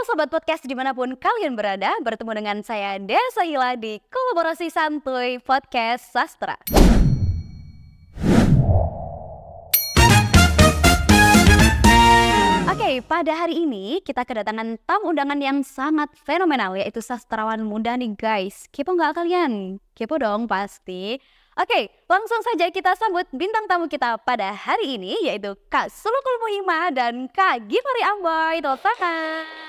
Sobat Podcast dimanapun kalian berada, bertemu dengan saya Desa Hila di kolaborasi santuy Podcast Sastra. Oke, pada hari ini kita kedatangan tamu undangan yang sangat fenomenal, yaitu sastrawan muda nih guys. Kepo nggak kalian? Kepo dong pasti. Oke, langsung saja kita sambut bintang tamu kita pada hari ini, yaitu Kak Sulukul Muhimah dan Kak Givari Amboy. Tepuk tangan.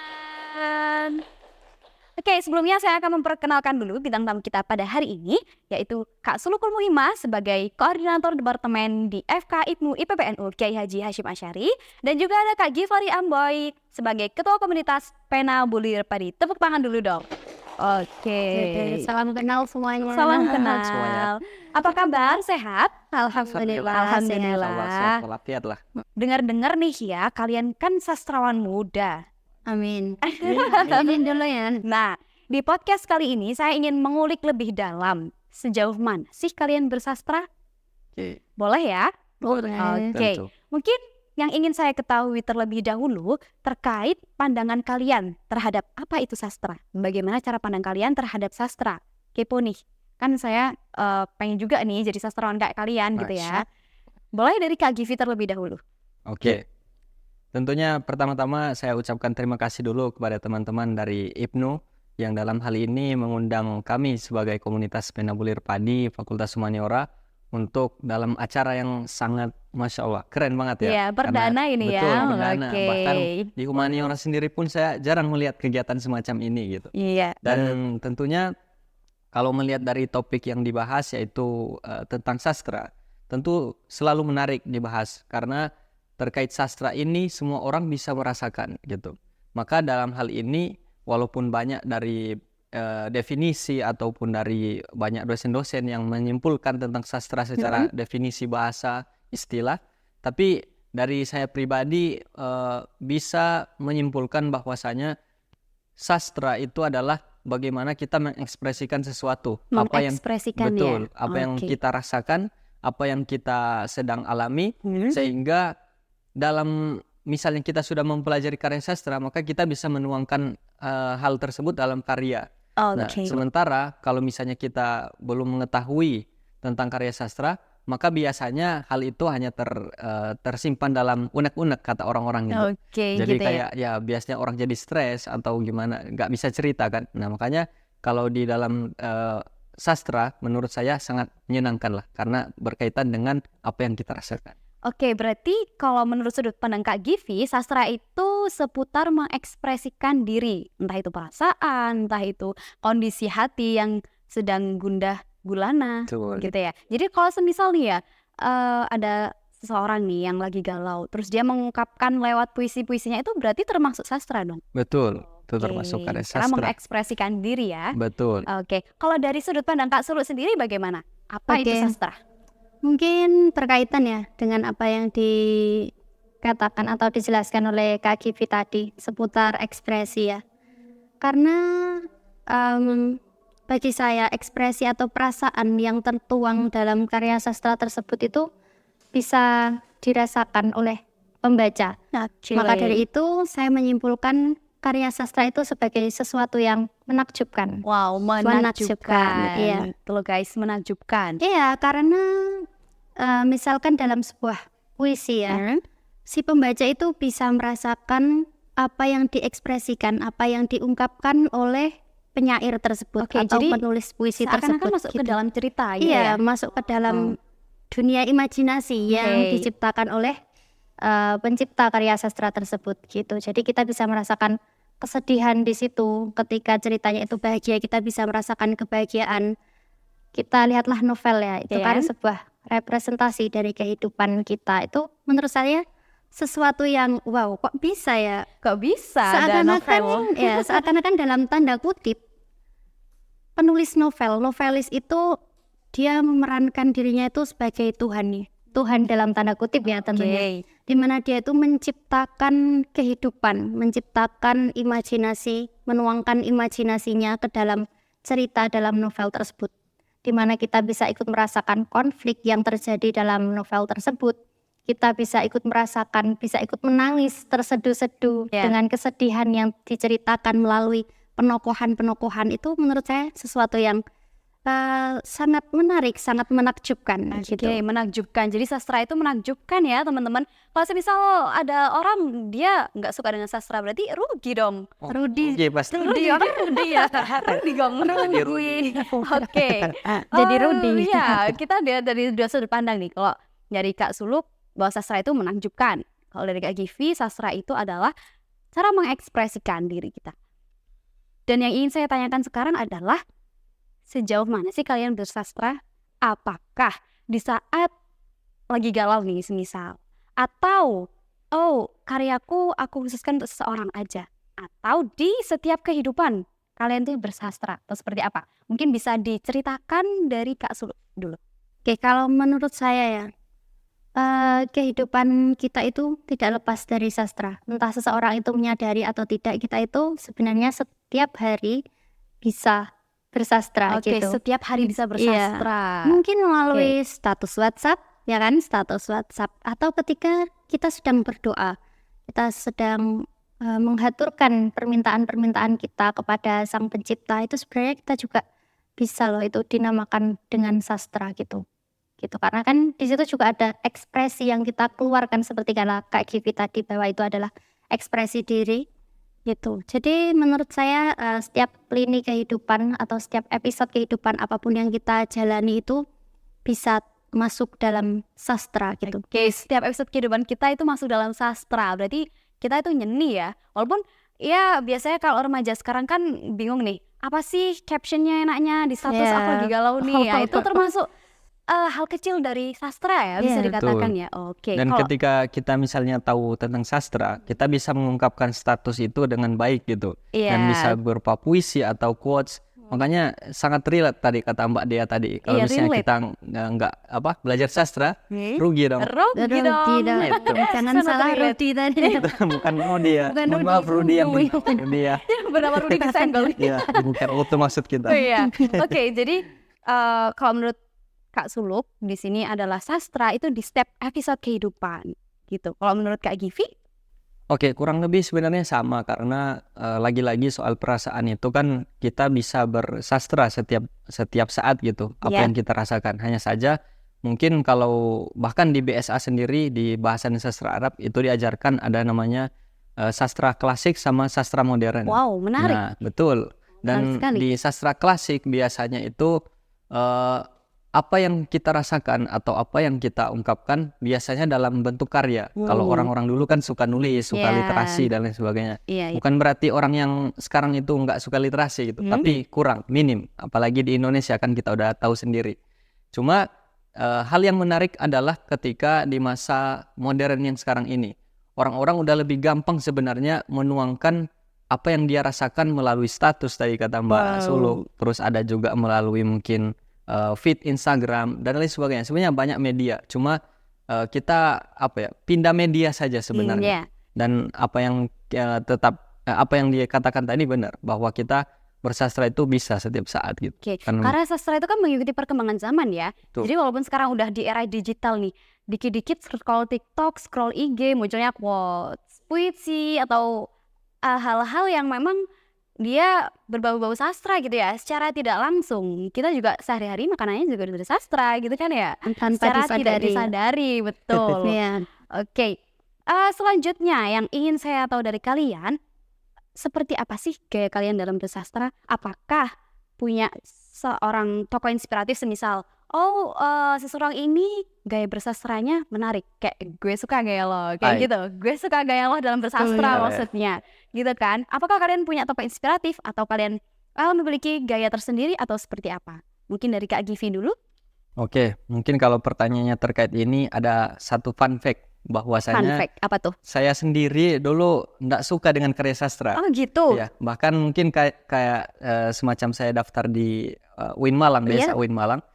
Oke, sebelumnya saya akan memperkenalkan dulu bintang tamu kita pada hari ini, yaitu Kak Sulukul Muhimah sebagai Koordinator Departemen di FK IPNU IPPNU Kiai Haji Hashim Asy'ari, dan juga ada Kak Givari Amboy sebagai Ketua Komunitas Pena Bulir Padi. Tepuk tangan dulu dong. Oke. Salam kenal semuanya. Salam kenal. Semuanya. Apa kabar? Sehat? Alhamdulillah. Alhamdulillah. Sehat lah. Dengar-dengar nih ya, kalian kan sastrawan muda. Amin. Amin dulu ya. Nah, di podcast kali ini saya ingin mengulik lebih dalam. Sejauh mana sih kalian bersastra? Oke. Boleh ya? Boleh. Oke. Tentu. Mungkin yang ingin saya ketahui terlebih dahulu terkait pandangan kalian terhadap apa itu sastra. Bagaimana cara pandang kalian terhadap sastra? Kepo nih. Kan saya pengen juga nih jadi sastrawan kayak kalian gitu ya. Boleh dari Kak Givi terlebih dahulu. Oke. Tentunya pertama-tama saya ucapkan terima kasih dulu kepada teman-teman dari IPNU yang dalam hal ini mengundang kami sebagai komunitas Pena Bulir Padi Fakultas Humaniora untuk dalam acara yang sangat Masya Allah keren banget ya. Iya, perdana Karena- ini betul, ya. perdana. Oke. Bahkan di Humaniora sendiri pun saya jarang melihat kegiatan semacam ini gitu. Iya. Dan tentunya kalau melihat dari topik yang dibahas yaitu tentang sastra, tentu selalu menarik dibahas karena terkait sastra ini semua orang bisa merasakan gitu. Maka dalam hal ini walaupun banyak dari definisi ataupun dari banyak dosen-dosen yang menyimpulkan tentang sastra secara definisi bahasa istilah, tapi dari saya pribadi bisa menyimpulkan bahwasanya sastra itu adalah bagaimana kita mengekspresikan sesuatu, Mengekspresikan betul, ya. apa yang Oke. kita rasakan, apa yang kita sedang alami, sehingga dalam misalnya kita sudah mempelajari karya sastra, maka kita bisa menuangkan hal tersebut dalam karya. Nah, Oke. sementara kalau misalnya kita belum mengetahui tentang karya sastra, maka biasanya hal itu hanya tersimpan dalam unek-unek kata orang-orang gitu. Oke, Jadi gitu ya. kayak ya biasanya orang jadi stres atau gimana, nggak bisa cerita kan. Nah makanya kalau di dalam sastra menurut saya sangat menyenangkan lah karena berkaitan dengan apa yang kita rasakan. Oke, berarti kalau menurut sudut pandang Kak Givi, sastra itu seputar mengekspresikan diri. Entah itu perasaan, entah itu kondisi hati yang sedang gundah gulana, Betul. gitu ya. Jadi kalau semisal nih ya, ada seseorang nih yang lagi galau, terus dia mengungkapkan lewat puisi-puisinya, itu berarti termasuk sastra dong? Betul, itu Oke, termasuk karya karena sastra. mengekspresikan diri ya. Betul. Oke, kalau dari sudut pandang Kak Sulu sendiri bagaimana? Apa itu Oke. sastra? Mungkin berkaitan ya dengan apa yang dikatakan atau dijelaskan oleh Kak Givi tadi seputar ekspresi ya. Karena bagi saya ekspresi atau perasaan yang tertuang dalam karya sastra tersebut itu bisa dirasakan oleh pembaca. Maka dari itu saya menyimpulkan karya sastra itu sebagai sesuatu yang menakjubkan. Wow, Menakjubkan, menakjubkan. iya. Tuh loh guys, menakjubkan. Iya, karena misalkan dalam sebuah puisi ya, si pembaca itu bisa merasakan apa yang diekspresikan, apa yang diungkapkan oleh penyair tersebut Oke, atau jadi penulis puisi seakan-akan tersebut. masuk ke gitu. dalam cerita gitu Iya, ya. masuk ke dalam dunia imajinasi yang Oke. diciptakan oleh pencipta karya sastra tersebut gitu. Jadi kita bisa merasakan kesedihan di situ. Ketika ceritanya itu bahagia, kita bisa merasakan kebahagiaan. Kita lihatlah novel ya, itu Iya. kan sebuah representasi dari kehidupan kita. Itu menurut saya sesuatu yang wow, kok bisa ya? Kok bisa ada novel? Seakan-akan dalam tanda kutip penulis novelis itu dia memerankan dirinya itu sebagai Tuhan nih. Tuhan dalam tanda kutip ya tentunya. Oke. Di mana dia itu menciptakan kehidupan, menciptakan imajinasi, menuangkan imajinasinya ke dalam cerita dalam novel tersebut. Di mana kita bisa ikut merasakan konflik yang terjadi dalam novel tersebut. kita bisa ikut merasakan, bisa ikut menangis terseduh-seduh Ya. dengan kesedihan yang diceritakan melalui penokohan-penokohan, itu menurut saya sesuatu yang sangat menarik, sangat menakjubkan Oke, gitu. menakjubkan. Jadi sastra itu menakjubkan ya teman-teman. Kalau misal ada orang dia nggak suka dengan sastra, berarti rugi dong. Rudi pasti. Rudi, orang Rudi ya. Rudi gong. Rudi. Oke. Jadi Rudi. Iya, kita dari dua sudut pandang nih. Kalau dari Kak Suluk bahwa sastra itu menakjubkan. Kalau dari Kak Givi, sastra itu adalah cara mengekspresikan diri kita. Dan yang ingin saya tanyakan sekarang adalah sejauh mana sih kalian bersastra? Apakah di saat lagi galau nih semisal, atau karyaku aku khususkan untuk seseorang aja, atau di setiap kehidupan kalian tuh bersastra atau seperti apa? Mungkin bisa diceritakan dari Kak Suluk dulu. Oke, kalau menurut saya ya, kehidupan kita itu tidak lepas dari sastra. Entah seseorang itu menyadari atau tidak, kita itu sebenarnya setiap hari bisa bersastra Oke, gitu. setiap hari bisa bersastra. Mungkin melalui status WhatsApp, ya kan, status WhatsApp, atau ketika kita sedang berdoa, kita sedang menghaturkan permintaan-permintaan kita kepada Sang Pencipta, itu sebenarnya kita juga bisa loh itu dinamakan dengan sastra gitu. Karena kan di situ juga ada ekspresi yang kita keluarkan, seperti kata Kak Givi tadi bahwa itu adalah ekspresi diri gitu. Jadi menurut saya setiap lini kehidupan atau setiap episode kehidupan apapun yang kita jalani itu bisa masuk dalam sastra gitu. Oke, setiap episode kehidupan kita itu masuk dalam sastra. Berarti kita itu nyeni ya. Walaupun ya biasanya kalau remaja sekarang kan bingung nih, apa sih captionnya enaknya di status aku lagi galau nih. Ya, itu termasuk hal kecil dari sastra ya, bisa dikatakan ya. Oke. Dan Kalau ketika kita misalnya tahu tentang sastra, kita bisa mengungkapkan status itu dengan baik gitu. Dan bisa berupa puisi atau quotes. Makanya sangat relate tadi kata Mbak Dea tadi. Kalau Iya, misalnya relate. kita nggak belajar sastra, rugi dong. rugi dong. Itu. Jangan Sangat salah relate. Rudi tadi. Bukan Rudi ya. Bukan Mohon maaf Rudi yang Rudi ya. Bernama Rudi kesenggol. Iya, bukan itu maksud kita. Oh iya. Oke, jadi kalau menurut Kak Suluk di sini adalah sastra itu di setiap episode kehidupan gitu. Kalau menurut Kak Givi? Oke, kurang lebih sebenarnya sama karena lagi-lagi soal perasaan itu kan kita bisa bersastra setiap saat gitu. Apa yang kita rasakan. Hanya saja mungkin kalau bahkan di BSA sendiri di bahasan sastra Arab itu diajarkan ada namanya sastra klasik sama sastra modern. Wow, menarik. Nah, betul. Dan Menarik sekali. di sastra klasik biasanya itu apa yang kita rasakan atau apa yang kita ungkapkan biasanya dalam bentuk karya. Kalau orang-orang dulu kan suka nulis, suka literasi dan lain sebagainya. Bukan berarti orang yang sekarang itu nggak suka literasi gitu, tapi kurang, minim. Apalagi di Indonesia kan kita udah tahu sendiri. Cuma hal yang menarik adalah ketika di masa modern yang sekarang ini, orang-orang udah lebih gampang sebenarnya menuangkan apa yang dia rasakan melalui status tadi kata Mbak Suluk. Terus ada juga melalui mungkin feed Instagram dan lain sebagainya. Sebenarnya banyak media. Cuma kita pindah media saja sebenarnya. Dan apa yang apa yang dia katakan tadi benar bahwa kita bersastra itu bisa setiap saat gitu. Karena sastra itu kan mengikuti perkembangan zaman ya. Jadi walaupun sekarang udah di era digital nih, dikit-dikit scroll TikTok, scroll IG, munculnya quotes, puisi atau hal-hal yang memang dia berbau-bau sastra gitu ya. Secara tidak langsung kita juga sehari-hari makanannya juga udah sastra gitu kan ya. Tanpa Secara tidak disadari, betul. Oke. Selanjutnya yang ingin saya tahu dari kalian, seperti apa sih gaya kalian dalam bersastra? Apakah punya seorang tokoh inspiratif semisal seseorang ini gaya bersastranya menarik, kayak gue suka gaya lo, kayak gitu. Gue suka gaya lo dalam bersastra maksudnya, gitu kan? Apakah kalian punya tokoh inspiratif atau kalian memiliki gaya tersendiri atau seperti apa? Mungkin dari Kak Givi dulu. Oke, mungkin kalau pertanyaannya terkait ini ada satu fun fact bahwasanya Fun fact, apa tuh? saya sendiri dulu nggak suka dengan karya sastra. Oh gitu. Ya, bahkan mungkin kayak semacam saya daftar di UIN Malang, BSA UIN Malang.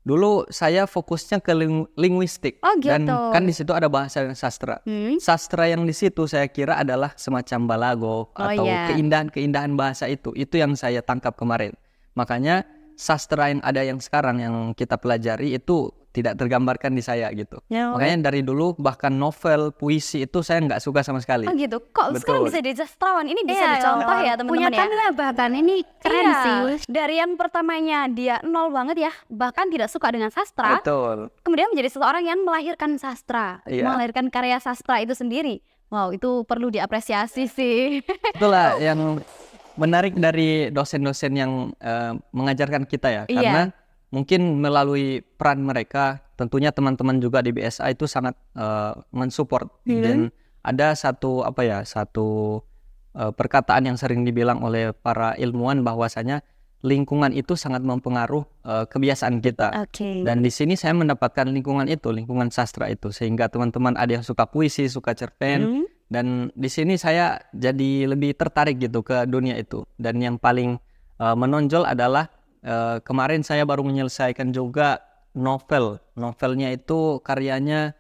Dulu saya fokusnya ke linguistik. Dan kan di situ ada bahasa sastra. Sastra yang di situ saya kira adalah semacam balago atau keindahan-keindahan bahasa itu. Itu yang saya tangkap kemarin. Makanya sastra yang ada yang sekarang yang kita pelajari itu tidak tergambarkan di saya gitu. Ya, Makanya dari dulu bahkan novel, puisi itu saya nggak suka sama sekali. oh gitu. Kok sekarang Betul. bisa jadi sastrawan? Ini bisa Iya, dicontoh ya punya teman-teman ya. tangga bahkan ini keren Iya, sih. dari yang pertamanya dia nol banget ya, bahkan tidak suka dengan sastra, Betul. kemudian menjadi seseorang yang melahirkan sastra, Iya. melahirkan karya sastra itu sendiri. Wow, itu perlu diapresiasi sih. Itulah yang menarik dari dosen-dosen yang mengajarkan kita ya, Iya. karena mungkin melalui peran mereka, tentunya teman-teman juga di BSA itu sangat mensupport. Dan ada satu perkataan yang sering dibilang oleh para ilmuwan bahwasanya lingkungan itu sangat mempengaruhi kebiasaan kita. Oke. Dan di sini saya mendapatkan lingkungan itu, lingkungan sastra itu, sehingga teman-teman ada yang suka puisi, suka cerpen, dan di sini saya jadi lebih tertarik gitu ke dunia itu. Dan yang paling menonjol adalah kemarin saya baru menyelesaikan juga novelnya itu karyanya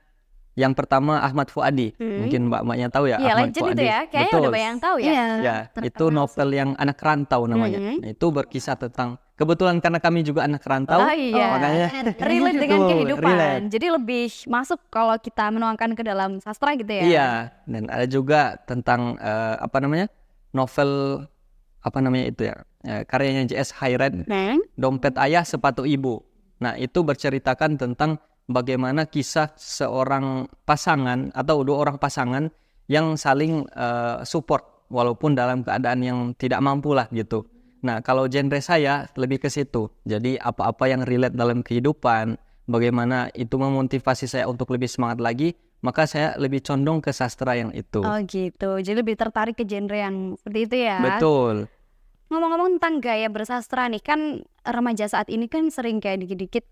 yang pertama Ahmad Fuadi, mungkin mbak-mbaknya tahu ya. Iya, Ahmad legend Fuadi. itu ya, kayaknya Betul. udah banyak yang tahu ya. Iya. Ya, itu novel yang anak rantau namanya. Nah, itu berkisah tentang, kebetulan karena kami juga anak rantau, Oh iya, makanya relate dengan Betul, kehidupan. relate. Jadi lebih masuk kalau kita menuangkan ke dalam sastra gitu ya. Iya, dan ada juga tentang novel itu ya, karyanya J.S. Hayred, Dompet Ayah Sepatu Ibu. Nah, itu berceritakan tentang bagaimana kisah seorang pasangan atau dua orang pasangan yang saling support walaupun dalam keadaan yang tidak mampu lah gitu. Nah, kalau genre saya lebih ke situ. Jadi apa-apa yang relate dalam kehidupan, bagaimana itu memotivasi saya untuk lebih semangat lagi, maka saya lebih condong ke sastra yang itu. Oh gitu, jadi lebih tertarik ke genre yang seperti itu ya. Betul. Ngomong-ngomong tentang gaya bersastra nih, kan remaja saat ini kan sering kayak dikit-dikit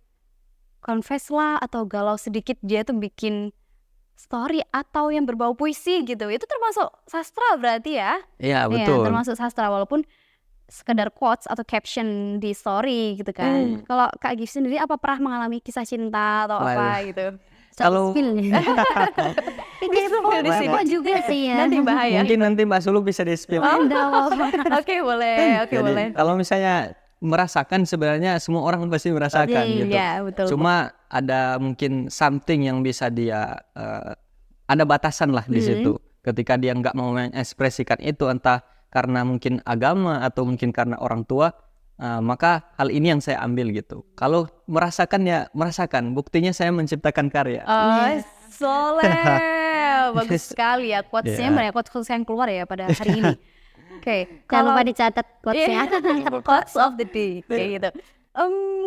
confess lah atau galau sedikit, dia tuh bikin story atau yang berbau puisi gitu. Itu termasuk sastra berarti ya? Iya, Iya, betul. termasuk sastra walaupun sekedar quotes atau caption di story gitu kan. Kalau Kak Giv sendiri apa pernah mengalami kisah cinta atau apa Waduh. gitu? Kalau Ini di sini. kok juga sih ya. Nanti bahaya. mungkin nanti Mbak Sulu bisa di-spill. Oke, boleh. Oke, Jadi, boleh. kalau misalnya merasakan, sebenarnya semua orang pasti merasakan gitu. Iya, betul. Cuma ada mungkin something yang bisa dia ada batasan lah di situ. Ketika dia nggak mau mengekspresikan itu, entah karena mungkin agama atau mungkin karena orang tua, maka hal ini yang saya ambil gitu. Kalau merasakan ya merasakan, buktinya saya menciptakan karya. Oh, soleh. Bagus sekali ya quotes-nya, Iya. banyak quotes yang keluar ya pada hari ini. Oke, Jangan lupa kalau dicatat quotes-nya. quotes of the day kayak gitu.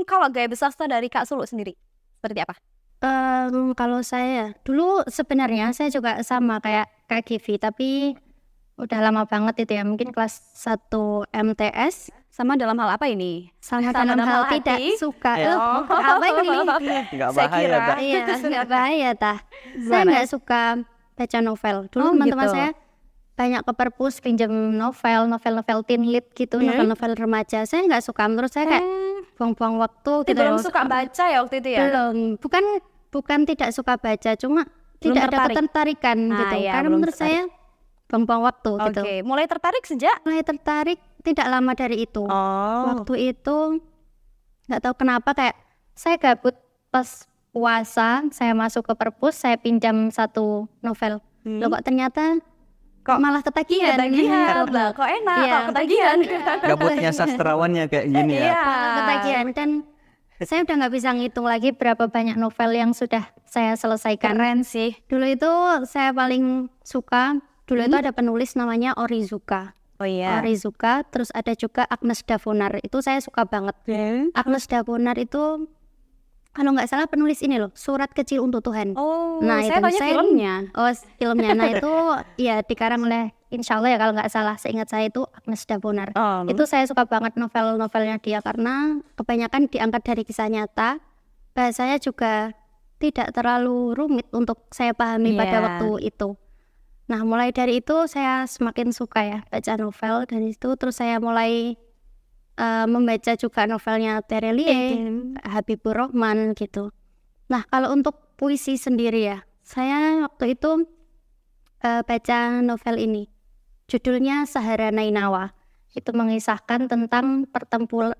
Kalau gaya bersastra dari Kak Sulu sendiri seperti apa? Kalau saya dulu sebenarnya saya juga sama kayak Kak Givi, tapi udah lama banget itu ya, mungkin kelas 1 MTS. Sama dalam hal apa ini? Sama Sama dalam dalam hal hal tidak hati? suka. Oh. Apa ini? Nggak Saya bahaya, kira. Kak. Iya, nggak bahaya tah. Saya Gimana? nggak suka baca novel. Dulu Oh, teman-teman gitu. saya banyak ke perpus pinjam novel teen lit gitu, novel-novel remaja. Saya nggak suka. Menurut saya kayak buang-buang waktu gitu. Belum loh. suka baca ya waktu itu ya? Belum. Bukan tidak suka baca, cuma Belum tidak ada tertarik. ketertarikan Ah, gitu. iya, Karena belum menurut saya buang-buang waktu gitu. Oke, mulai tertarik sejak? Mulai tertarik tidak lama dari itu. Oh. Waktu itu nggak tahu kenapa kayak saya gabut pas puasa, saya masuk ke perpus, saya pinjam satu novel. Loh kok ternyata malah ketagihan. Ketagihan lah, kok enak, Iya. kok ketagihan. Gabutnya sastrawannya kayak gini ya. Iya. Malah ketagihan, dan saya udah nggak bisa ngitung lagi berapa banyak novel yang sudah saya selesaikan. Keren sih. Dulu itu saya paling suka, dulu itu ada penulis namanya Orizuka. Oh iya. Orizuka, terus ada juga Agnes Davonar, itu saya suka banget. Agnes Davonar itu kalau nggak salah penulis ini loh, Surat Kecil Untuk Tuhan. Oh, Nah, saya itu banyak saya- filmnya. Oh, filmnya. Nah itu ya dikarang oleh, insya Allah ya kalau nggak salah, seingat saya itu Agnes Davonar. Itu saya suka banget novel-novelnya dia karena kebanyakan diangkat dari kisah nyata. Bahasanya juga tidak terlalu rumit untuk saya pahami pada Iya. waktu itu. Nah, mulai dari itu saya semakin suka ya baca novel, dan itu terus saya mulai membaca juga novelnya Terelie, Habibur Rahman gitu. Nah, kalau untuk puisi sendiri ya, saya waktu itu baca novel ini. Judulnya Sahara Nainawa. Itu mengisahkan tentang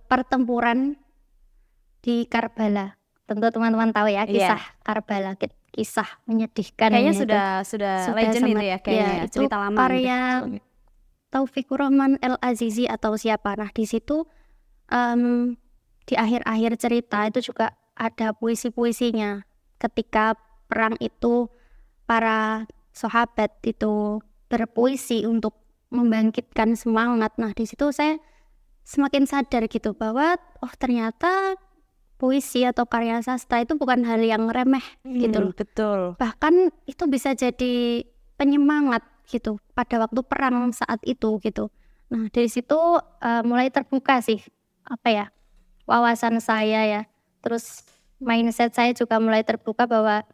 pertempuran di Karbala. tentu teman-teman tahu ya Iya. kisah Karbala, kisah menyedihkan Kayaknya itu. sudah Sudah legend itu sangat- ya kayaknya, ya, itu cerita lama gitu. karya Taufikur Rahman El Azizi atau siapa. Nah di situ di akhir-akhir cerita itu juga ada puisi-puisinya. Ketika perang itu para sahabat itu berpuisi untuk membangkitkan semangat. Nah di situ saya semakin sadar gitu bahwa oh ternyata puisi atau karya sastra itu bukan hal yang remeh gitu loh. Betul. Bahkan itu bisa jadi penyemangat gitu pada waktu perang saat itu gitu. Nah dari situ mulai terbuka sih wawasan saya ya, terus mindset saya juga mulai terbuka bahwa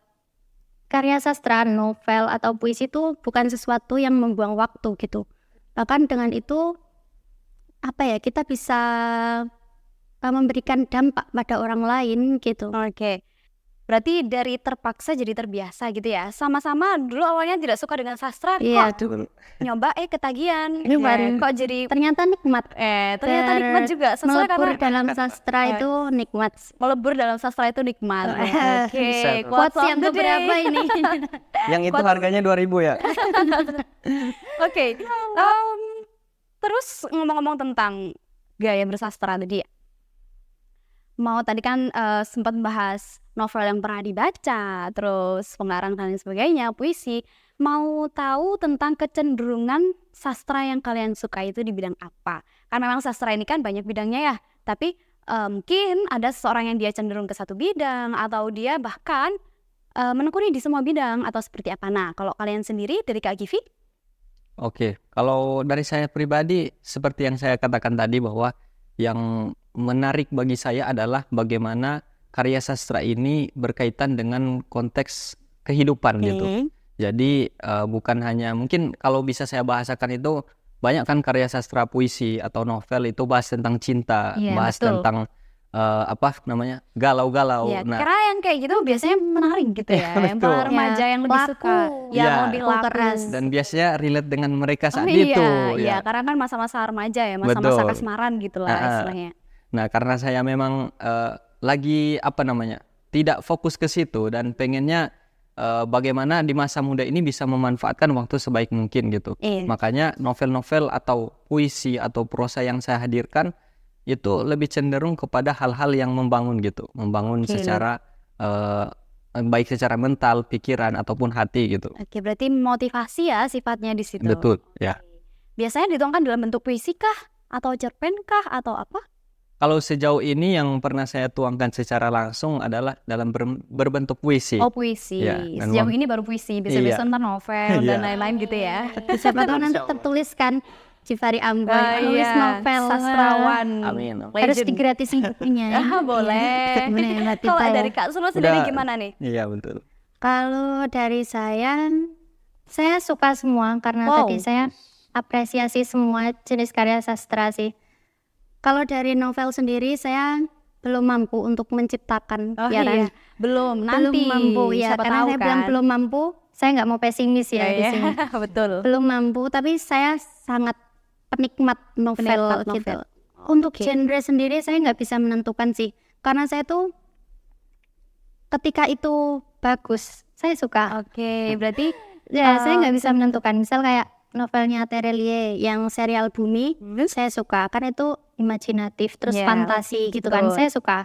karya sastra, novel atau puisi itu bukan sesuatu yang membuang waktu gitu. Bahkan dengan itu kita bisa memberikan dampak pada orang lain gitu. Oke. Berarti dari terpaksa jadi terbiasa gitu ya. Sama-sama dulu awalnya tidak suka dengan sastra, Iya, kok nyoba ketagihan. Ketagihan. Kok jadi ternyata nikmat. ternyata nikmat juga sesuai Melebur karena dalam sastra itu nikmat. melebur dalam sastra itu nikmat. Oke, Bisa tuh. quotes Quotes of yang the day. keberapa ini? Yang itu harganya 2.000 ya. Oke, terus ngomong-ngomong tentang gaya bersastra tadi ya. Tadi kan sempat bahas novel yang pernah dibaca, terus pengarang dan lain sebagainya, puisi. Mau tahu tentang kecenderungan sastra yang kalian suka itu di bidang apa? Karena memang sastra ini kan banyak bidangnya ya, tapi mungkin ada seseorang yang dia cenderung ke satu bidang, atau dia bahkan menekuni di semua bidang, atau seperti apa. Nah, kalau kalian sendiri dari Kak Givi? Oke, kalau dari saya pribadi seperti yang saya katakan tadi bahwa yang menarik bagi saya adalah bagaimana karya sastra ini berkaitan dengan konteks kehidupan gitu. Jadi bukan hanya mungkin kalau bisa saya bahasakan itu banyak kan karya sastra puisi atau novel itu bahas tentang cinta, Iya, bahas betul. tentang galau-galau. Iya, Nah, karena yang kayak gitu biasanya menarik gitu ya, yang betul. para remaja yang lebih Laku. suka, yang Iya. lebih Laku laku. keras. dan biasanya relate dengan mereka saat iya, itu. iya, Ya. karena kan masa-masa remaja ya, masa-masa Betul. kasmaran gitu lah istilahnya. Nah, karena saya memang lagi tidak fokus ke situ dan pengennya bagaimana di masa muda ini bisa memanfaatkan waktu sebaik mungkin gitu. Iya. Makanya novel-novel atau puisi atau prosa yang saya hadirkan itu lebih cenderung kepada hal-hal yang membangun gitu, membangun Oke. secara baik secara mental, pikiran ataupun hati gitu. Oke, berarti motivasi ya sifatnya di situ. Betul, ya. Biasanya dituangkan dalam bentuk puisi kah? Atau cerpen kah? Atau apa? Kalau sejauh ini yang pernah saya tuangkan secara langsung adalah dalam berbentuk puisi. Oh, puisi. Iya, dan Sejauh ini baru puisi, biasa-biasa Iya. ntar novel dan Iya. lain-lain gitu ya. Siapa tahu nanti tertuliskan Jifari Amboy nulis iya, novel sastrawan. Amin. harus Legend. digratisin bukunya ya. Boleh. Bener, Kalau Tita ya. dari Kak Sulu sendiri Udah. gimana nih? Iya, betul. Kalau dari saya suka semua karena Wow. tadi saya apresiasi semua jenis karya sastra sih. Kalau dari novel sendiri saya belum mampu untuk menciptakan, Oh ya kan? iya, belum nanti. Belum mampu ya, siapa karena tahu saya bilang kan. belum mampu. Saya nggak mau pesimis ya di Iya, sini. betul. Belum mampu, tapi saya sangat penikmat novel Penikmat gitu. novel. Untuk Oke. genre sendiri saya nggak bisa menentukan sih, karena saya tuh ketika itu bagus, saya suka. Oke, berarti Ya, saya nggak bisa menentukan. Misal kayak novelnya Terelie yang serial Bumi, saya suka karena itu imajinatif, terus Ya, fantasi gitu kan, betul. saya suka.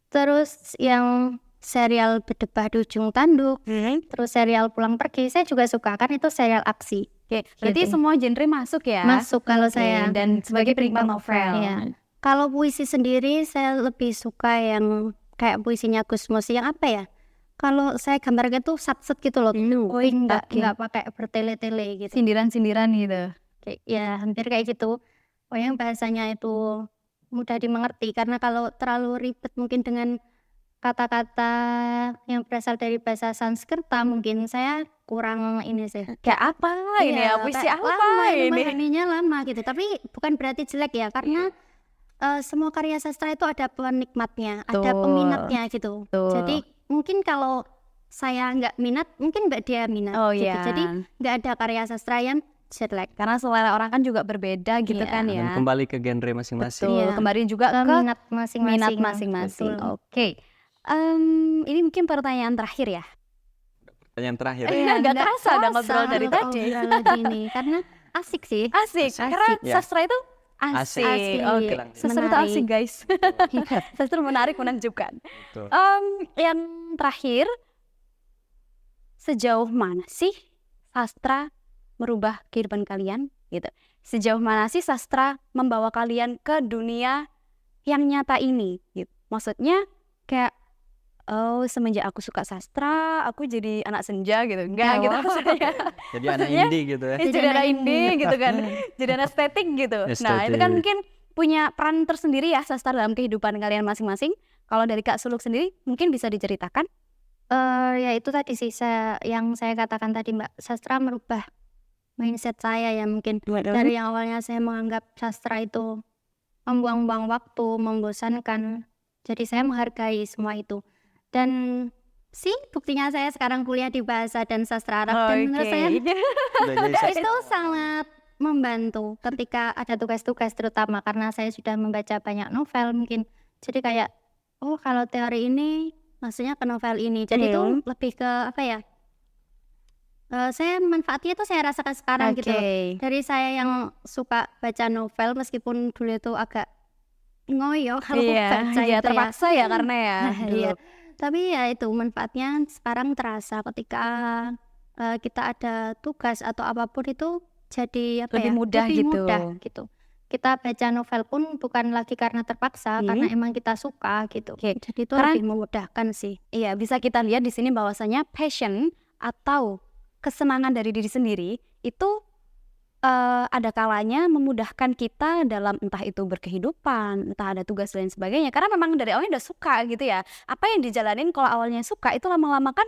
Terus yang serial Berdebah di Ujung Tanduk, terus serial Pulang Pergi, saya juga suka kan itu serial aksi. Oke, berarti Gitu. semua genre masuk ya. Masuk kalau Oke, saya. dan sebagai penikmat novel. Iya. Kalau puisi sendiri saya lebih suka yang kayak puisinya Gusmus yang apa ya? Kalau saya gambarkan tuh sat-set gitu loh. Nggak pakai bertele-tele gitu. Sindiran-sindiran gitu. Kayak ya hampir kayak gitu. Oh yang bahasanya itu mudah dimengerti karena kalau terlalu ribet mungkin dengan kata-kata yang berasal dari bahasa Sanskerta mungkin saya kurang ini sih. Kayak apa ini ya? Iya, Puisi kayak apa lama ini? memahaminya lama gitu. Tapi bukan berarti jelek ya karena semua karya sastra itu ada penikmatnya, ada Betul. peminatnya gitu. Betul. Jadi mungkin kalau saya nggak minat, mungkin Mbak dia minat Oh gitu. iya. Jadi nggak ada karya sastra yang jelek. Karena selera orang kan juga berbeda gitu Iya. kan Dan ya. kembali ke genre masing-masing. Betul. Iya. Kembali juga ke Minat masing-masing. minat masing-masing. Betul. Oke. Ini mungkin pertanyaan terakhir ya. Pertanyaan terakhir. Nggak kerasa udah ngobrol dari kalau tadi. ngobrol gini, karena asik sih. Asik, karena ya. sastra itu asik. Asik. Oke, sastra itu Menarik. asik guys. Sastra menarik, menakjubkan. Betul. Yang terakhir, sejauh mana sih sastra merubah kehidupan kalian gitu? Sejauh mana sih sastra membawa kalian ke dunia yang nyata ini gitu? Maksudnya kayak semenjak aku suka sastra, aku jadi anak senja gitu. Enggak gitu maksudnya. Jadi anak Maksudnya, indie gitu ya. jadi anak indie gitu kan. Jadi anak estetik gitu. Nah, itu kan Estetik. mungkin punya peran tersendiri ya sastra dalam kehidupan kalian masing-masing. Kalau dari Kak Suluk sendiri mungkin bisa diceritakan. Ya itu tadi sih yang saya katakan tadi Mbak, sastra merubah mindset saya ya mungkin. Dari yang awalnya saya menganggap sastra itu membuang-buang waktu, membosankan. Jadi saya menghargai semua itu. Dan sih buktinya saya sekarang kuliah di bahasa dan sastra Arab, dan menurut saya Udah jadi sastra. itu sangat membantu ketika ada tugas-tugas, terutama karena saya sudah membaca banyak novel mungkin. Jadi kayak kalau teori ini maksudnya ke novel ini. Jadi itu lebih ke apa ya? Saya manfaatnya itu saya rasakan sekarang gitu loh. Dari saya yang suka baca novel meskipun dulu itu agak ngoyo kalau baca itu ya. terpaksa ya karena ya. Iya. Tapi ya itu manfaatnya sekarang terasa ketika kita ada tugas atau apapun itu jadi Lebih mudah gitu. gitu. Kita baca novel pun bukan lagi karena terpaksa, karena emang kita suka gitu. Oke. Jadi itu Karena- lebih memudahkan sih. Iya, bisa kita lihat di sini bahwasanya passion atau kesenangan dari diri sendiri itu ada kalanya memudahkan kita dalam entah itu berkehidupan, entah ada tugas dan sebagainya. Karena memang dari awalnya udah suka gitu ya. Apa yang dijalanin kalau awalnya suka itu lama-lama kan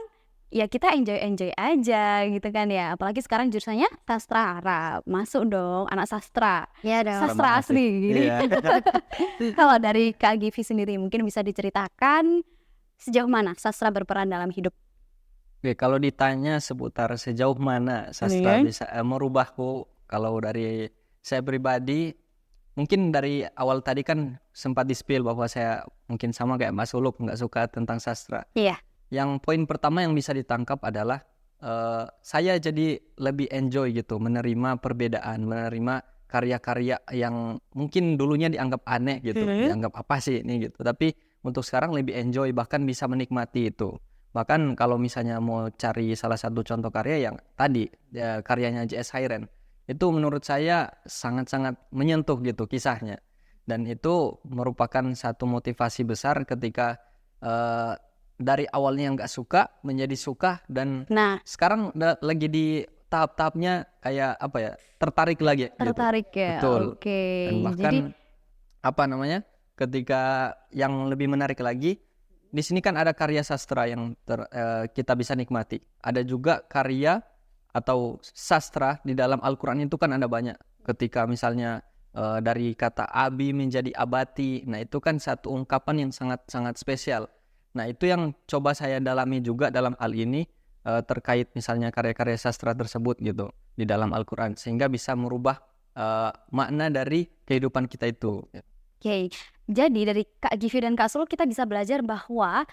ya kita enjoy aja gitu kan ya. Apalagi sekarang jurusannya sastra Arab. Masuk dong anak sastra. Ya dong. Sastra Sama asli gini. Iya. Kalau dari Kak Givi sendiri mungkin bisa diceritakan sejauh mana sastra berperan dalam hidup. Oke, kalau ditanya seputar sejauh mana sastra bisa merubahku, kalau dari saya pribadi, mungkin dari awal tadi kan sempat di-spill bahwa saya mungkin sama kayak Mas Uluk nggak suka tentang sastra. Iya. Yang poin pertama yang bisa ditangkap adalah saya jadi lebih enjoy gitu, menerima perbedaan, menerima karya-karya yang mungkin dulunya dianggap aneh gitu, dianggap apa sih ini gitu. Tapi untuk sekarang lebih enjoy, bahkan bisa menikmati itu. Bahkan kalau misalnya mau cari salah satu contoh karya yang tadi karyanya J.S. Hayren, itu menurut saya sangat-sangat menyentuh gitu kisahnya. Dan itu merupakan satu motivasi besar ketika dari awalnya nggak suka menjadi suka, dan Nah, sekarang lagi di tahap-tahapnya kayak apa ya, tertarik lagi gitu. tertarik ya. Betul. Oke. Dan bahkan ketika yang lebih menarik lagi, di sini kan ada karya sastra yang kita bisa nikmati. Ada juga karya atau sastra di dalam Al-Quran itu kan ada banyak. Ketika misalnya dari kata abi menjadi abati, nah itu kan satu ungkapan yang sangat-sangat spesial. Nah itu yang coba saya dalami juga dalam hal ini, terkait misalnya karya-karya sastra tersebut gitu di dalam Al-Quran, sehingga bisa merubah makna dari kehidupan kita itu. Oke, jadi dari Kak Givi dan Kak Sul kita bisa belajar bahwa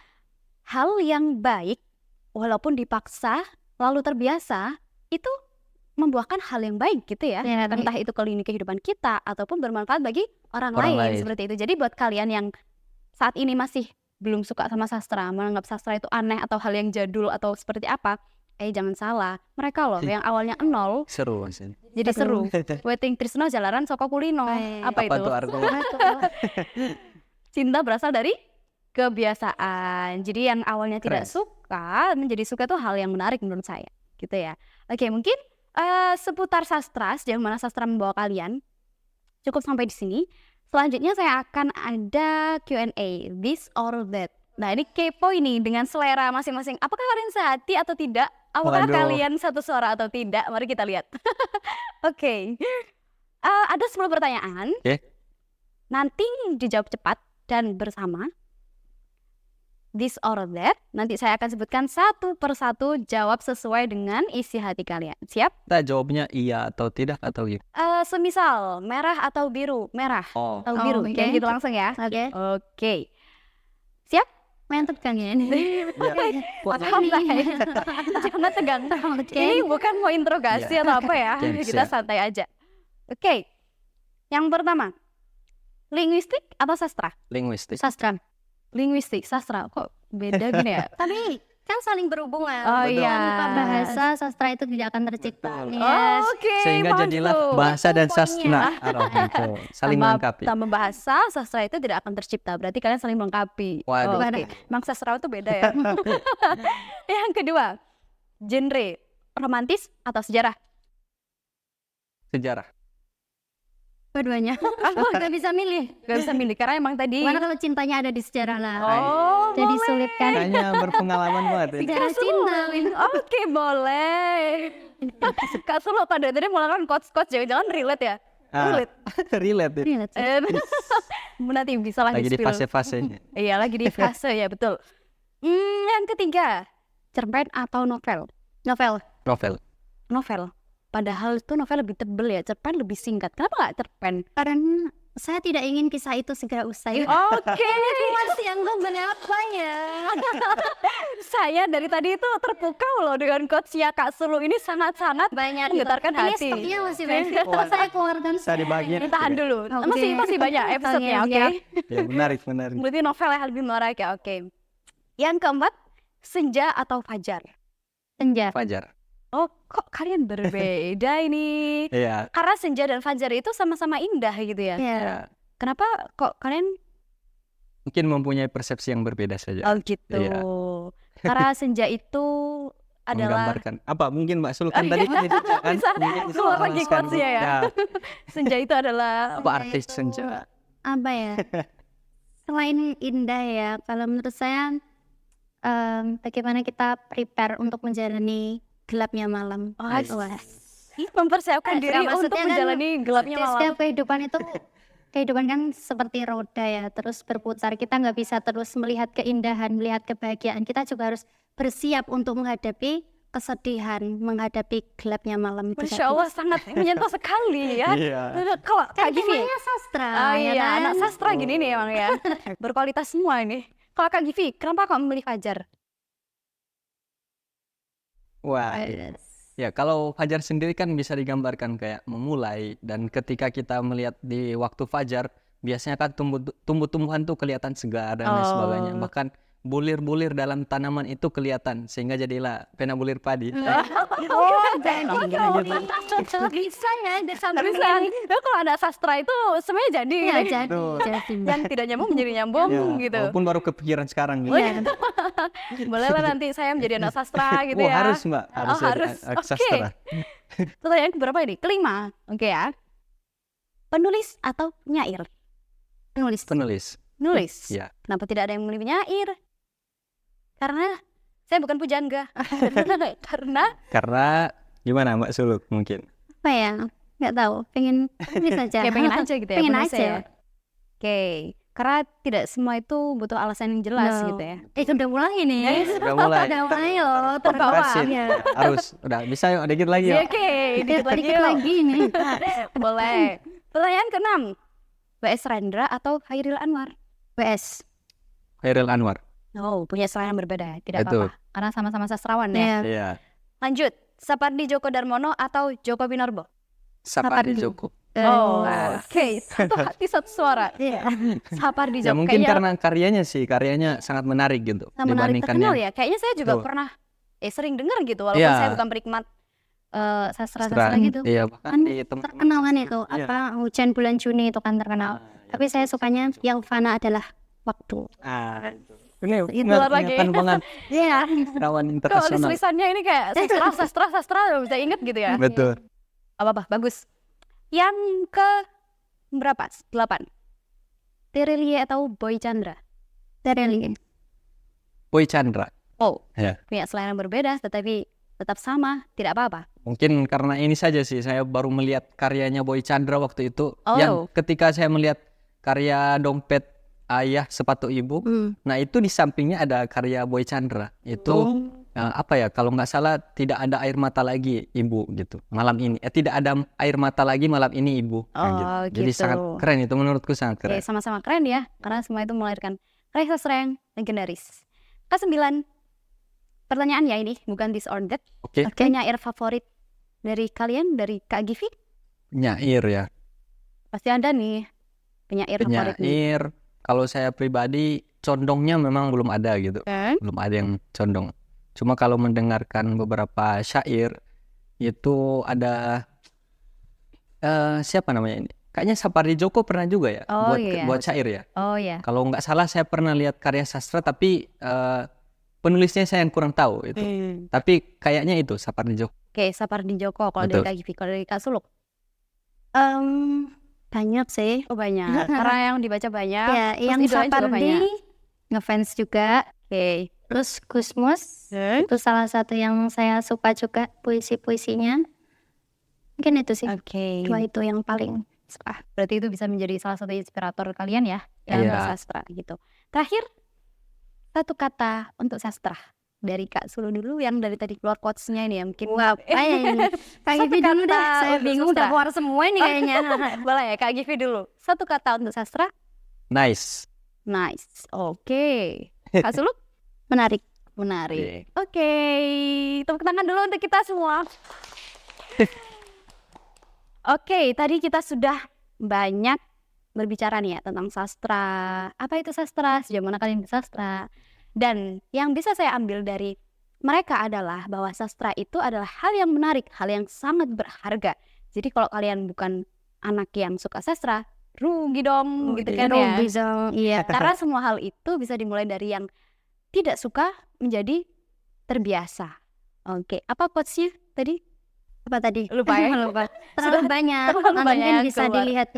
hal yang baik walaupun dipaksa lalu terbiasa itu membuahkan hal yang baik gitu ya. Ya, Entah itu ke lini kehidupan kita ataupun bermanfaat bagi orang Orang lain lain. seperti itu. Jadi buat kalian yang saat ini masih belum suka sama sastra, menganggap sastra itu aneh atau hal yang jadul atau seperti apa, jangan salah. Mereka loh yang awalnya nol Seru sih. jadi seru. Waiting Trisno jalaran soko kulino. Apa Apa itu? tuh artinya? Cinta berasal dari kebiasaan. Jadi yang awalnya tidak Keren. suka menjadi suka itu hal yang menarik menurut saya, gitu ya. Oke, mungkin seputar sastra, sejauh mana sastra membawa kalian cukup sampai di sini. Selanjutnya saya akan ada Q&A, this or that. Nah ini kepo ini dengan selera masing-masing. Apakah kalian sehati atau tidak? Apakah Waduh. kalian satu suara atau tidak? Mari kita lihat. Oke. Ada 10 pertanyaan. Oke. Nanti dijawab cepat dan bersama. This or that. Nanti saya akan sebutkan satu persatu, jawab sesuai dengan isi hati kalian. Siap? Kita jawabnya iya atau tidak atau gitu. Semisal merah atau biru? Merah Oh, atau biru? oke. Kayak gitu langsung ya. Oke. Oke. Siap? Main tegang ya ini. Santai. Jangan tegang. Ini bukan mau interogasi atau apa ya. Games, Kita ya. santai aja. Oke. Yang pertama, linguistik atau sastra? Linguistik. Sastra. Linguistik, sastra. Kok beda gini ya? Tapi kan saling berhubungan. Oh iya. Tanpa bahasa sastra itu tidak akan tercipta. Betul. Yes. Oke, Sehingga jadilah masuk. bahasa dan Poinnya. sastra. Betul. Saling Tanpa- melengkapi. Tanpa bahasa, sastra itu tidak akan tercipta. Berarti kalian saling melengkapi. Waduh. Oke. Emang sastra itu beda ya. Yang kedua, genre romantis atau sejarah? Sejarah. Dua-duanya. Gak bisa milih. Gak bisa milih karena emang tadi. Karena kalau cintanya ada di sejarah lah. Oh, Jadi boleh. sulit kan. Kayaknya berpengalaman banget ya. Sejarah cinta. Oke, boleh. Kak Sulu, Kak tadi melakukan quotes-quotes, jangan-jangan relate ya? Relate. Relate. Relate sih. Nanti bisa lagi Lagi di spill. fase-fasenya. Iya, lagi di fase ya, betul. Yang ketiga, cerpen atau novel? Novel. Novel. Novel. Padahal itu novel lebih tebel ya, cerpen lebih singkat. Kenapa nggak cerpen? Karena saya tidak ingin kisah itu segera usai. Oke, Masih yang apa ya? saya dari tadi itu terpukau loh dengan quotesnya Kak Sulu ini sangat-sangat Banyak menggetarkan Ini hati. stoknya masih banyak. Saya keluarkan. Bisa dibagiin. Tahan dulu, Oke. masih banyak episode-nya, Oke, oke? siap. Ya, menarik. Berarti novel yang lebih menarik ya, oke. Yang keempat, senja atau fajar? Senja. Fajar. Oh, kok kalian berbeda ini? Iya. Karena senja dan fajar itu sama-sama indah gitu ya. Ya. Ya. Kenapa kok kalian Mungkin mempunyai persepsi yang berbeda saja. oh gitu? Iya. Karena senja itu adalah Menggambarkan. Apa mungkin Mbak Sul kan tadi kan Bisa mungkin bisa keluar lagi menjelaskan quotes-nya ya. senja itu adalah Apa artis senja? Apa ya? Selain indah ya, kalau menurut saya bagaimana kita prepare untuk menjalani gelapnya malam. Oh, Wah. mempersiapkan diri Maksudnya untuk kan menjalani gelapnya malam. Setiap kehidupan itu kehidupan kan seperti roda ya, terus berputar. Kita nggak bisa terus melihat keindahan, melihat kebahagiaan. Kita juga harus bersiap untuk menghadapi kesedihan, menghadapi gelapnya malam. Itu Masya Allah, sangat menyentuh sekali ya. Iya. Kalau kan Kak Givi, temanya sastra. oh ya iya, kan? anak sastra gini nih emang ya. Berkualitas semua ini. Kalau Kak Givi, kenapa kok memilih Fajar? Wah. Ya, kalau fajar sendiri kan bisa digambarkan kayak memulai, dan ketika kita melihat di waktu fajar biasanya kan tumbuh-tumbuhan tuh kelihatan segar dan lain sebagainya. Oh. Bahkan bulir-bulir dalam tanaman itu kelihatan sehingga jadilah pena bulir padi. Oh, jadi Bisa ya, bisa. Nah, kalau ada sastra itu semuanya jadi. ya, gitu. jadi. Betul. Jadi. Yang tidak nyambung menjadi nyambung Ya, gitu. walaupun baru kepikiran sekarang gitu. Iya. Boleh lah nanti saya menjadi anak sastra gitu Wah, ya. harus Mbak, harus jadi harus. anak Oke. sastra. Pertanyaan keberapa ini? Kelima. Oke ya. Penulis atau penyair? Penulis. Penulis. Nulis. Ya. Kenapa tidak ada yang memilih penyair? Karena saya bukan pujangga. Karena Gimana Mbak Suluk mungkin? Apa ya? Nggak tahu. Pengen aja. kayak pengen aja gitu ya. Pengen penulisnya aja. ya. Oke. Karena tidak semua itu butuh alasan yang jelas No. gitu ya. Udah mulai nih. Udah mulai. Udah mulai loh. Terbawa. Kasih. Ya. Harus. Udah bisa yuk, dikit lagi Ya, yuk. oke, dikit lagi Dikit yuk. lagi nih. Boleh. Pertanyaan ke-6. W.S. Rendra atau Hairil Anwar? WS. Khairil Anwar. Oh, punya selera yang berbeda. Tidak Betul. apa-apa. Karena sama-sama sastrawan ya. Ya. Iya. Lanjut. Sapardi Djoko Darmono atau Joko Winorbo? Sapardi Djoko. Oh, oke. Satu hati satu suara. Iya. Sapardi Ya Djoko. mungkin Kayaknya karyanya sangat menarik gitu. sangat menarik, dibandingkan terkenal yang ya. Kayaknya saya juga Betul. pernah sering dengar gitu. Walaupun Iya. saya bukan penikmat Sastra-sastra gitu. Iya, bahkan Kan di teman-teman. terkenal kan itu. Iya. Apa hujan bulan Juni itu kan terkenal. Tapi saya sukanya yang fana adalah waktu. Ini Itulah lagi. ingatan banget Iya. kawan Kok internasional. tulisannya ini kayak sastra bisa inget gitu ya. Betul. Apa bagus. Yang ke berapa? 8. Terilie atau Boy Chandra? Tereli. Boy Chandra. Oh, Ya. punya selera yang berbeda tetapi tetap sama, tidak apa-apa. Mungkin karena ini saja sih saya baru melihat karyanya Boy Chandra waktu itu. Oh. Yang ketika saya melihat karya Dompet Ayah Sepatu Ibu, nah itu di sampingnya ada karya Boy Chandra. Itu apa ya, kalau nggak salah tidak ada air mata lagi ibu gitu malam ini. Tidak ada air mata lagi malam ini ibu. Nah, Oh, gitu. Jadi gitu. sangat keren, itu menurutku sangat Oke, keren. sama-sama keren ya, karena semua itu melahirkan karya sastra yang legendaris. Ke-9, pertanyaan ya ini, bukan this or that. Oke. Penyair favorit dari kalian, dari Kak Givi? Penyair ya. Pasti ada nih penyair favorit nih. Penyair, kalau saya pribadi condongnya memang belum ada gitu. Belum ada yang condong. Cuma kalau mendengarkan beberapa syair itu ada siapa namanya ini? Kayaknya Sapardi Djoko pernah juga ya Oh, buat iya. buat syair ya. Oh ya. Kalau nggak salah saya pernah lihat karya sastra tapi penulisnya saya yang kurang tahu itu. Tapi kayaknya itu Sapardi Djoko. Oke, Sapardi Djoko kalau dari Betul. Kak Givi, kalau dari Kak Suluk. Banyak sih. Oh banyak, karena yang dibaca banyak. Ya, terus yang idolanya juga Sapardi banyak. ngefans juga. Oke. Terus Gusmus itu salah satu yang saya suka juga puisi-puisinya. Mungkin itu sih. Oke. Dua itu yang paling suka. Berarti itu bisa menjadi salah satu inspirator kalian ya dalam Iya. bersastra gitu. Terakhir, satu kata untuk sastra dari Kak Sulu dulu yang dari tadi keluar quotes-nya ini ya mungkin. Wah, apa ya ini? Kak Satu Givi dulu kata dah. Saya untuk bingung sastra. udah keluar semua ini kayaknya. Boleh ya Kak Givi dulu. Satu kata untuk sastra. Nice. Nice. Oke. Kak Sulu? Menarik. Menarik. Oke. Tepuk tangan dulu untuk kita semua. Oke, tadi kita sudah banyak berbicara nih ya tentang sastra. Apa itu sastra? Sejauh mana kalian bersastra? Dan yang bisa saya ambil dari mereka adalah bahwa sastra itu adalah hal yang menarik, hal yang sangat berharga. Jadi kalau kalian bukan anak yang suka sastra, rugi dong gitu kan ya. Rugi dong. Iya. Karena semua hal itu bisa dimulai dari yang tidak suka menjadi terbiasa. Oke, apa quotes-nya tadi? Apa tadi? Lupa ya? Lupa. Terlalu banyak. terlalu Nanti banyak mungkin bisa keluar. dilihat.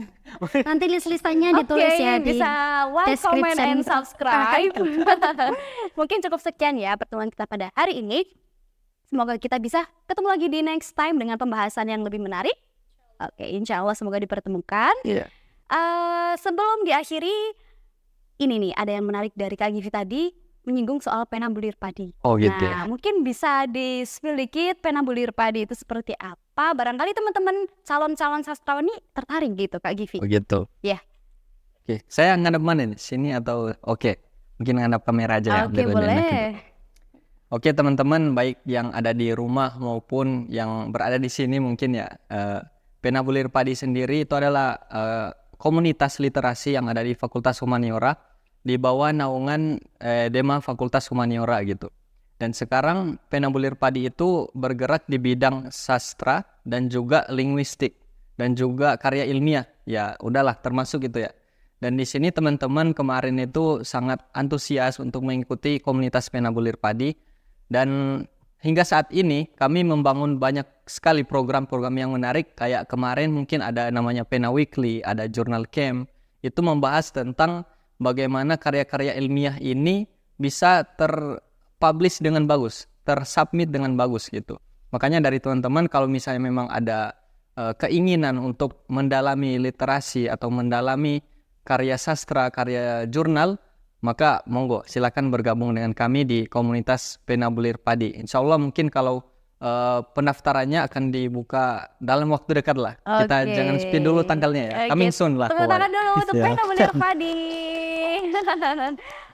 Nanti list-listannya ditulis Oke, ya di bisa like, comment, description. and subscribe. Mungkin cukup sekian ya pertemuan kita pada hari ini. Semoga kita bisa ketemu lagi di next time dengan pembahasan yang lebih menarik. Oke, insya Allah semoga dipertemukan. Iya. Sebelum diakhiri, ini nih ada yang menarik dari Kak Givi tadi, menyinggung soal pena bulir padi. Oh gitu Nah, ya. mungkin bisa di-spill dikit pena bulir padi itu seperti apa? Barangkali teman-teman calon-calon sastrawan ini tertarik gitu Kak Givi. Oh gitu. Iya. Oke, saya ngadep mana nih? Sini atau oke. Mungkin ngadep kamera aja ya. Oke, biar lebih boleh. enak gitu. Oke teman-teman, baik yang ada di rumah maupun yang berada di sini mungkin ya, Pena Bulir Padi sendiri itu adalah komunitas literasi yang ada di Fakultas Humaniora di bawah naungan Dema Fakultas Humaniora gitu. Dan sekarang Pena Bulir Padi itu bergerak di bidang sastra dan juga linguistik dan juga karya ilmiah. Ya udahlah termasuk itu ya. Dan di sini teman-teman kemarin itu sangat antusias untuk mengikuti komunitas Pena Bulir Padi. Dan hingga saat ini kami membangun banyak sekali program-program yang menarik. Kayak kemarin mungkin ada namanya Pena Weekly, ada Journal Camp. Itu membahas tentang bagaimana karya-karya ilmiah ini bisa terpublish dengan bagus, tersubmit dengan bagus gitu. Makanya dari teman-teman kalau misalnya memang ada keinginan untuk mendalami literasi atau mendalami karya sastra, karya jurnal, maka monggo silakan bergabung dengan kami di komunitas Pena Bulir Padi. Insya Allah mungkin kalau pendaftarannya akan dibuka dalam waktu dekat lah. Kita Oke. jangan spin dulu tanggalnya ya. Oke, Coming soon lah. Tepuk tangan dulu untuk Siap. Pena Bulir Padi.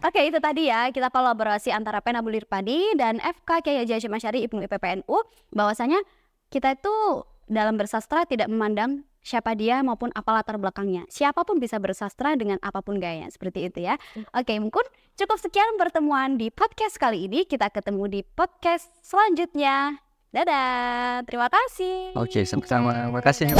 Oke, itu tadi ya kita kolaborasi antara Pena Bulir Padi dan FK Kiai Haji Hasyim Asy'ari Ibnu IPPNU. Bahwasanya kita itu dalam bersastra tidak memandang siapa dia maupun apa latar belakangnya. Siapapun bisa bersastra dengan apapun gayanya. Seperti itu ya. Oke, mungkin cukup sekian pertemuan di podcast kali ini. Kita ketemu di podcast selanjutnya. Dadah. Terima kasih. Oke, sama-sama. Makasih.